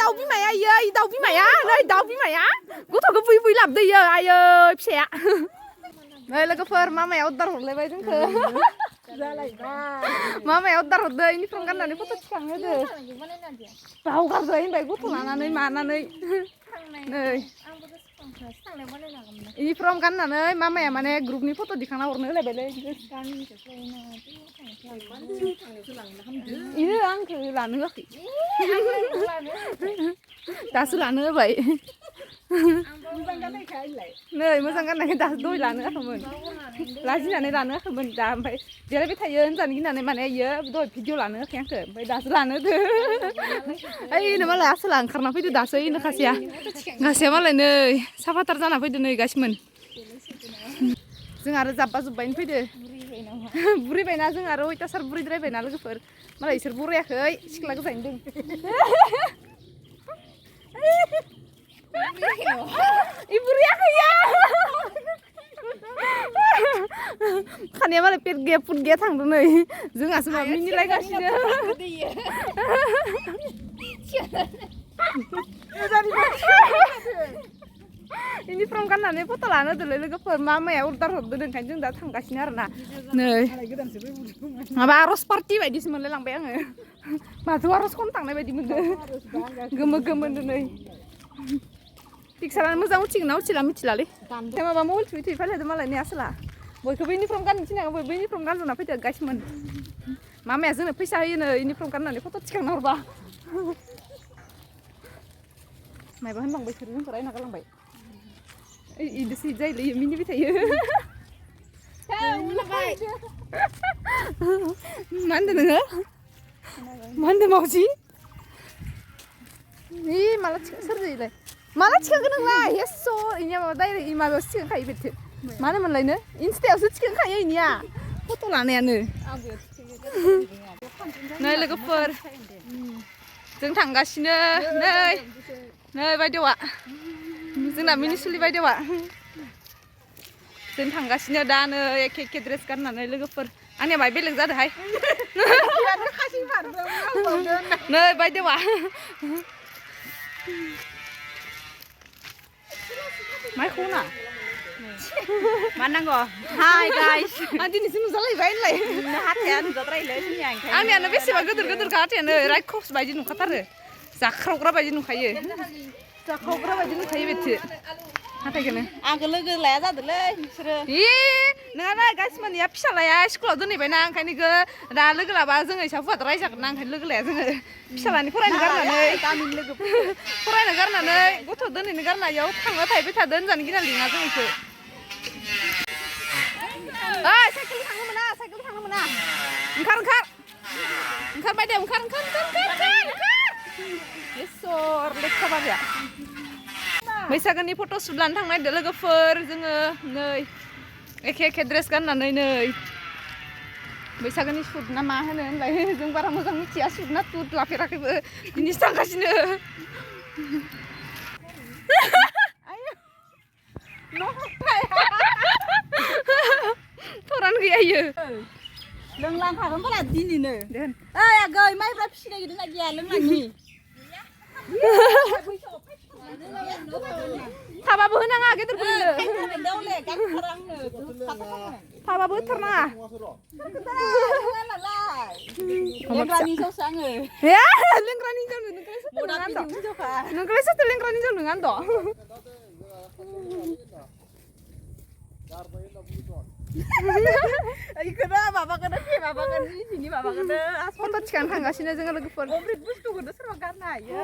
दाउ बिमाया इयो दाउ बिमाया नै दाउ बिमाया गथ'खौ बुयै बुयै लाबोदो इयो आयै फिसाया नै लोगोफोर मामाया अर्डार हरलायबाय जोंखौ मामाया अर्डार हरदो इउनिफर्म गाननानै फट' थिखांहोदो बावगारबाय होनबाय गथ' लानानै मानानै नै इउनिफर्म गाननानै मामाया माने ग्रुपनि फट' दिखांना हरनो होलायबायलै इनो आंखौ लानो होआखै दासो लानो होबाय नै मोजां गाननायखाय दासो दहाय लानो होआखैमोन लाजिनानै लानो होआखैमोन दा ओमफ्राय देलायबाय थायो होनजानो गिनानै माने इयो दहाय भिडिअ लानो होआखै आंखौ ओमफ्राय दासो लानो होदो ओइनो मालाय आसोला ओंखारना फैदो दासो इनो गासेया मालाय नै साफाथार जाना फैदो नै गासिमोन जों आरो जाब्बा जुब्बायनो फैदो बुरैबायना जों आरो अयथासार बुरैद्रायबायना लोगोफोर मालाय इसोर बुरायाखै सिख्ला गोजायनो दों खानाया मालाय पेट गैया फुट गैया थांदों नै जोंहासो मा मिनिलायगासिनो इउनिफर्म गाननानै फट' लानो होदोलै लोगोफोर मामाया अर्डार हरदों ओंखायनो जों दा थांगासिनो आरोना नै माबा आर'ज पार्टि बायदिसो मोनलायलांबाय आङो बाथौ आर'ज खनो थांनाय बायदि मोनदों गोमो गोमो नै पिक्सारानो मोजां उथिगोन ना उथिला मिथिलालै माबा मबाइल थुयै थुयै फैलायदों मालाय नै आसोला बयखौबो इउनिफर्म गाननो थिनाङो बयबो इउनिफर्म गानजोबना फैदो गासिमोन मामाया जोंनो फैसा होयोनो इउनिफर्म गाननानै फट' थिखांना हरबा मायबा होनलांबाय बिसोरो जोंखौ रायना गालांबाय इदिसो जायोलै मिनिबाय थायो मा होनदों नोङो मा होनदों मावजि इ माला सोर जायोलाय माला थिखांगोन नोंलाय हेस' इनिया माबा डाइरेक्ट माबायावसो थिखांखायो बेथो मा होनोमोनलायनो इन्स्टायावसो थिखांखायो इनिया फट' लानायानो नै लोगोफोर जों थांगासिनो नै बायदेवा जोंना मिनिसुलि बायदेवा जों थांगासिनो दा नै एखे एखे ड्रेस गाननानै लोगोफोर आंनिया बाय बेलेग जादोंहाय नै बायदेवा माइखौ ना मा नांगौ हाय गाइस आं दिनैसो नुजालायबाय होनलाय हाथाया नुजाद्रायोलै आंनियानो बेसेबा गिदिर गिदिरखा हाथायानो रायखस बायदि नुखाथारो जाख्रावग्रा बायदि नुखायो जाख्रावग्रा बायदि नुखायो बेथो हाथायखौनो आंखौ लोगो लाया जादोंलै बिसोरो नङा गासिमानिया फिसालाया स्कुलाव दोनहैबायना ओंखायनो दा लोगो लाबा जोङो इसा हुवाद रायजागोन ना ओंखायनो लोगो लाया जोङो फिसालानि फरायनो गारनानै गामिनि लोगो फरायनो गारनानै गथ' दोनहैनो गारनायाव थांना थाहैबाय थादो होनजानो गिना लिङा जों इखौ ओइ साइकेल थांनो मोना ओंखार बायदेव ओंखार इसर लेखा बाबाया बैसागोनि फट' सुट लानो थांनायदो लोगोफोर जोङो नै एखे एखे ड्रेस गाननानै नै बैसागोनि सुट ना मा होनो होनलाय जों बारा मोजां मिथिया सुट ना तुट लाफेराखैबो बिनिसो थांगासिनो थरानो गैया इयो लोंलांखागोन फोरा दिनैनो ओइ आगै माइब्रा फिसिनाय गिदिर गैया लोंनायनि थाबाबो होनाङा गेदेरफोरनो थाबाबो होथारनाङा लेंग्रानि हिनजावसो आङो लेंग्रानि हिनजाव नोंखौलाय सोरथो लेंग्रानि हिनजाव नङा होनद' इखौनो माबाखौनो निजिनि माबाखौनो फट' थिखांनो थांगासिनो जोङो लोगोफोर बुस्थुखौनो सोरबा गारनो हायो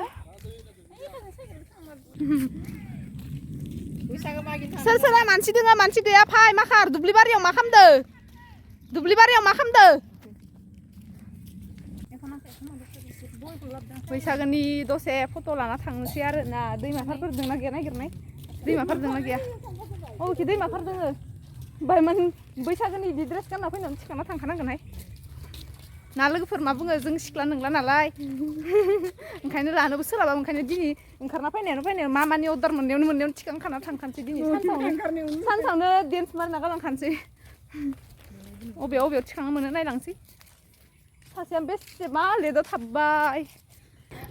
सोर सोरा मानसि दोङो मानसि गैया फाय माखार दुब्लि बारियाव मा खालामदो बैसागोनि दसे फट' लाना थांनोसै आरो ना दैमाफोर दंना गैया नागिरनाय दैमाफोर दंना गैया अबेखि दैमाफोर दोङो बायमान बैसागोनि इदि ड्रेस गानना फैनानै थिखांना थांखानांगोनहाय ना लोगोफोर मा बुङो जों सिख्ला नंला नालाय ओंखायनो लानोबो सोलाबा ओंखायनो दिनै ओंखारना फैनायावनो मामानि अर्डार मोननायावनो थिखांखाना थांखानोसै दिनै सानसावनो डेन्स मारिना गालांखानोसै अबेयाव थिखांनो मोनो नायलांसै सासेया बेसेबा लेटआव थाबबाय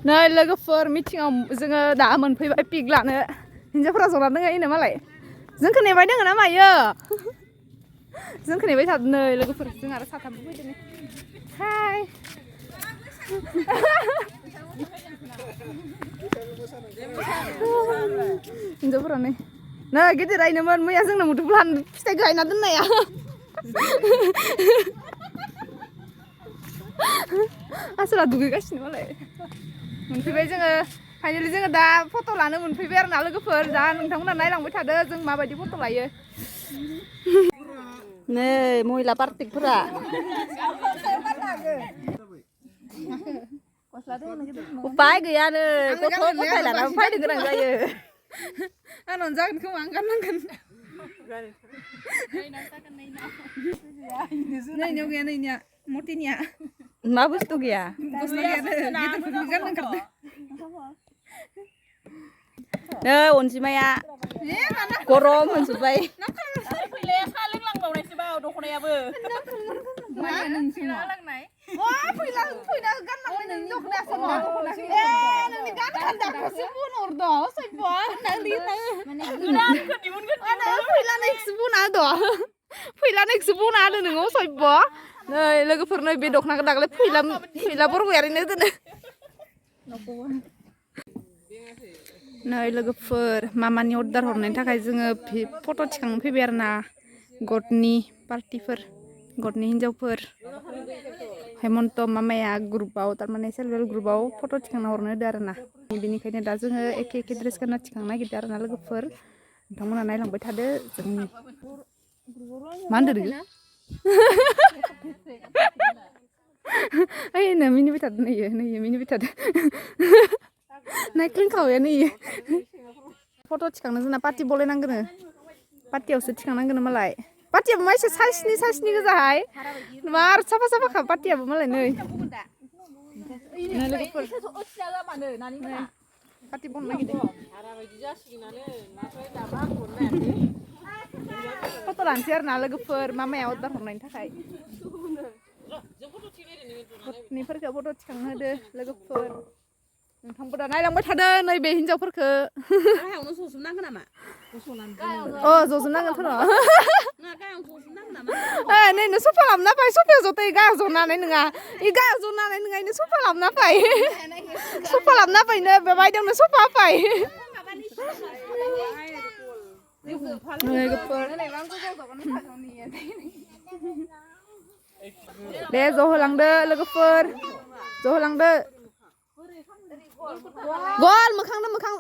नै लोगोफोर मिटिंआव जोङो दा मोनफैबाय पिक लानो हिनजावफोरा जना दङ इनो मालाय जोंखौ नेबाय दङ ना मायो जोंखौ नेबाय थादों नै लोगोफोर जों आरो साथामबो फैदों हाय हिनजावफोरा नै गिदिर रायनोमोन मैया जोंनो मुदुफुल फिथाइ गायना दोननाया आसोला दुगैगासिनो मालाय मोनफैबाय जोङो फाइनालि जोङो दा फट' लानो मोनफैबाय आरो ना लोगोफोर दा नोंथांमोना नायलांबाय थादो जों माबायदि फट' लायो नै महिला पार्टिकफोरा उपाय गैया नै गथ' गथाय लानानै फैनो गोनां जायो आंनाव जागोन खोमा आं गाननांगोन नैनियाव गैया नैनिया मटिनिया मा बुस्थु गैया गिदिरफोरखौ गाननो ओंखारदों नै अनजिमाया गरम मोनजोब्बाय फैलाया साहा लोंलांबावनायसो बाव दख'नायाबो नै लोगोफोर नै बे दख'नाखौ दागलाय फैला बरग'यारिनो दोनो नै लोगोफोर मामानि अर्डार हरनायनि थाखाय जोङो फट' थिखांनो फैबाय आरो ना गथनि पार्टिफोर गथनि हिनजावफोर हेमन्त मामाया ग्रुपआव थारमाने सेल्फ हेल्प ग्रुपआव फट' थिखांना हरनो होदो आरो ना बेनिखायनो दा जोङो एखे ड्रेस गानना थिखांनो नागिरदों आरो ना लोगोफोर नोंथांमोना नायलांबाय थादो जोंनि मा होनदों ओइ नो मिनिबाय थादो नैयो मिनिबाय थादो नायख्लिंखाबाय नैयो फट' थिखांनो जोंना पार्टि बलायनांगोन पार्टियावसो थिखांनांगोन मालाय पार्टियाबो मा एसे साइसनि गोजाहाय मार साफा साफाखा पार्टियाबो मालाय नै लोगोफोर पार्टि बननो नागिरदों फट' लानोसै आरो ना लोगोफोर मामाया अर्डार हरनायनि थाखाय गथनिफोरखौ फट' थिखांनो होदो लोगोफोर नोंथांबो दा नायलांबाय थादो नैबे हिनजावफोरखौ अ जजोबनांगोनथ' नैनो सफा लाबोना फै सफायाव ज'थाय गाहायाव जनानै नङा इ गाहायाव जनानै नङा इनो सफा लाबोना फै सफा लाबोना फैनो बे बायदियावनो सफा फै दे जहोलांदो लोगोफोर जहोलांदो गल मोखांनो मोखां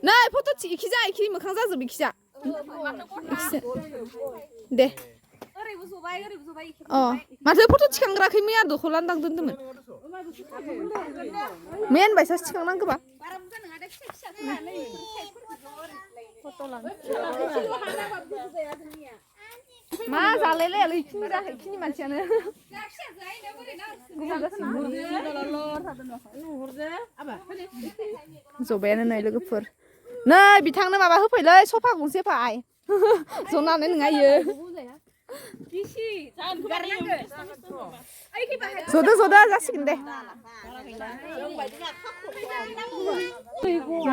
नै फट' इखिजा इखि मोखां जाजोब इखिजा दे अ माथो फट' थिखांग्राखै मैया दखौ लांदां दोन्दोंमोन मेन बायसासो थिखांनांगौबा मा जालायलायालै इखिनि मानसियानो जबायानो नै लोगोफोर नै बिथांनो माबा होफैलै सफा गंसे फाय जनानै नङा इयो जदो जासिगोन दे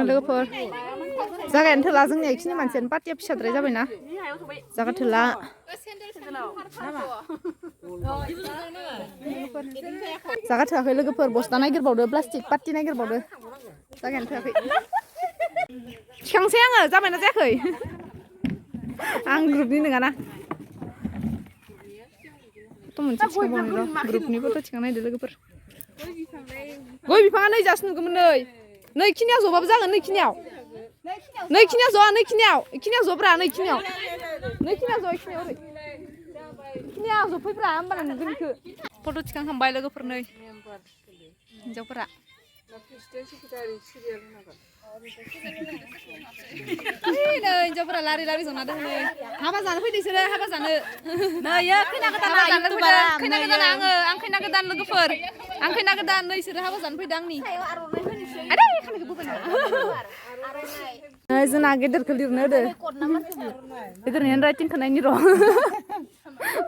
लोगोफोर जागायानो थोला जोंनिया इखिनि मानसियानो पार्टिया फिसाद्राय जाबायना जागा थोला जागा थोआखै लोगोफोर बस्ता नागिरबावदो प्लास्टिक पार्टि नागिरबावदो जागायानो थोआखै थिखांसै आङो जाबायना जायाखै आं ग्रुपनि नङाना मोनसे थिखांबावनो र' ग्रुपनि फट' थिखांना नायदो लोगोफोर गय बिफाङा नै जासो नुगौमोन नै खिनियाव जबाबो जागोन नैखिनियाव ज'आ इखिनियाव जब्रा नैखिनियाव ज' इखिनियाव ओरै इखिनियाव जफैब्रा होमबाना नुगोन इखो फट' थिखांखांबाय लोगोफोर नै हिनजावफोरा नै हिनजावफोरा लारि लारि जना दङ नै हाबा जानो फैदों बिसोरो हाबा जानो नै खैना गोदान आङो आं खैना गोदान लोगोफोर आं खैना गोदान नै इसोरो हाबा जानो फैदों आंनि जोंना गेदेरखौ लिरनो होदो गेदेरनि हेन्ड राइटिंखौ नायनि र'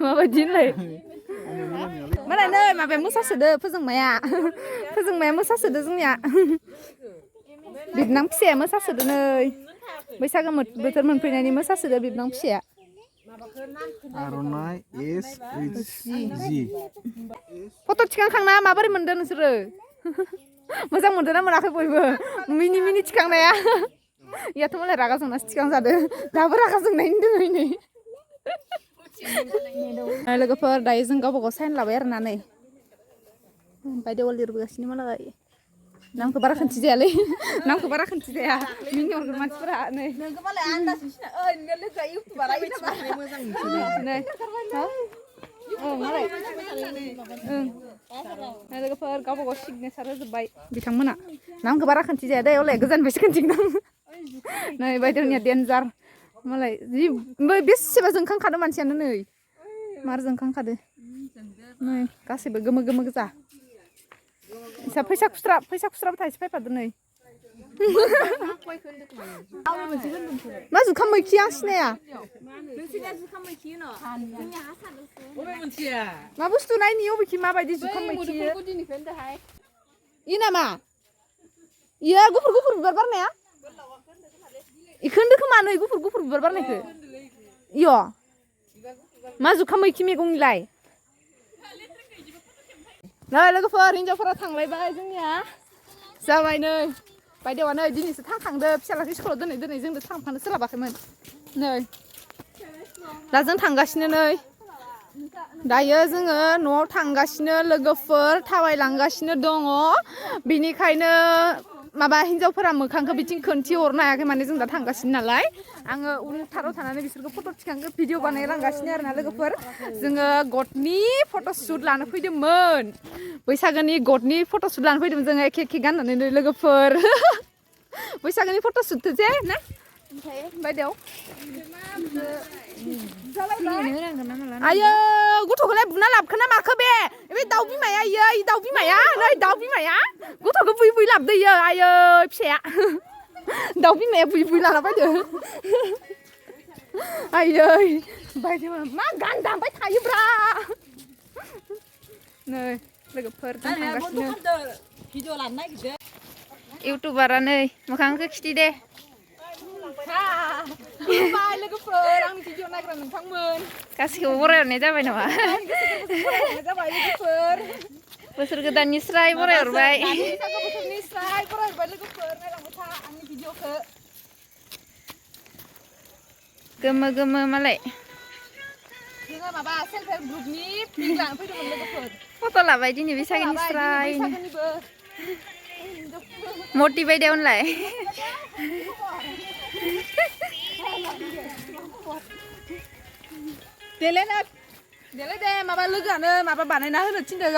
माबायदि होनलाय मा मालाय नै माबाया मोसासोदो फोजोंमाया मोसासोदो जोंनिया बिबनां फिसाया मोसासोदो नै बैसागो बोथोर मोनफैनायनि मोसासोदो बिबनां फिसाया आर'नाइ SHG फट' थिखांखांना माबोरै मोनदों नोंसोरो मोजां मोनदों ना मोनाखै बयबो मिनि थिखांनाया इयाथ' मालाय रागा जोंनासो थिखांजादों दाबो रागा जोंनायनि दङ नै लोगोफोर दायो जों गावबा गाव साइन लाबाय आरोना नै बायदेवा लिरबोगासिनो मालाय नामखौ बारा खोन्थिजायालै नामखौ बारा खोन्थिजाया मिनिहरगोन मानसिफोरा नै नोंखौ मालाय आन्दाजनिसो ओइ नों लोगोआ इउटुबारा मोजां नै मालाय लोगोफोर गावबा गाव सिगनेसार होजोब्बाय बिथांमोना नामखौ बारा खोन्थिजाया दे हले गोजाननिफ्रायसो खोन्थिगोन नै बायदेवनिया डेन्जार मालाय जि बेसेबा जोंखांखादो मानसियानो नै मार जोंखांखादो नै गासैबो गोमो गोमो गोजा इसा फैसा खुस्राबो थाइसे फैफादो नै मा जुखाम मैखि आं सिनाया मा बुस्थु नायनि अबेखि माबायदि जुखाम मैखि इ नामा इयो गुफुर गुफुर बिबार बारनाया इखो होनदो खोमा नै गुफुर गुफुर बिबार बारनायखो इय मा जुखाम मैखि मैगंनिलाय नै लोगोफोर हिन्जावफोरा थांलायबाय जोंनिया जाबाय नै बायदेवा नै दिनैसो थांखांदो फिसालाखौ स्कुलाव दोनै जोंनो थांफानो सोलाबाखैमोन नै दा जों थांगासिनो नै दायो जोङो न'आव थांगासिनो लोगोफोर थाबायलांगासिनो दङ बिनिखायनो माबा हिन्जावफोरा मोखांखौ बिथिं खोन्थिहरनो हायाखै माने जों दा थांगासिनो नालाय आङो उनथाराव थानानै बिसोरखौ फट' थिखांनो भिडिअ बानायलांगासिनो आरोना लोगोफोर जोङो गथनि फट' शुट लानो फैदोंमोन बैसागोनि गथनि फट' शुट लानो फैदोंमोन जोङो एखे गाननानै लोगोफोर बैसागोनि फट' शुटथ' जे ना ओमफ्राय बायदेव आयो गथ'खौलाय बुना लाबखोना माखो बे दाउ बिमाया इयो दाउ बिमाया नै दाउ बिमाया गथ'खौ बुयै बुयै लाबदो इयो आयो फिसाया दाउ बिमाया बुयै बुयै लाना फैदो आयै बायदेव मा गान दामबाय थायोब्रा नै लोगोफोर जों थांगासिनो भिडिअ लानो नागिरदो इउटुबारा नै मोखांखौ खिथि दे बाय लोगोफोर आंनि भिडिअ नायग्रा नोंथांमोन गासैखौबो बरायहरनाय जाबाय नामा जाबाय लोगोफोर बोसोर गोदाननि स्राय बरायहरबाय बोसोरनि स्राय बरायहरबाय लोगोफोर नायलांबाय था आंनि भिडिअखौ गोमो गोमो मालाय जोङो माबा सेल्फ हेल्प ग्रुपनि पिक लानो फैदोंमोन लोगोफोर फट' लाबाय दिनै बैसागोनि स्राय मति बायदेवनलाय देलाय दे माबा लोगोआनो माबा बानायना होनो थिनदों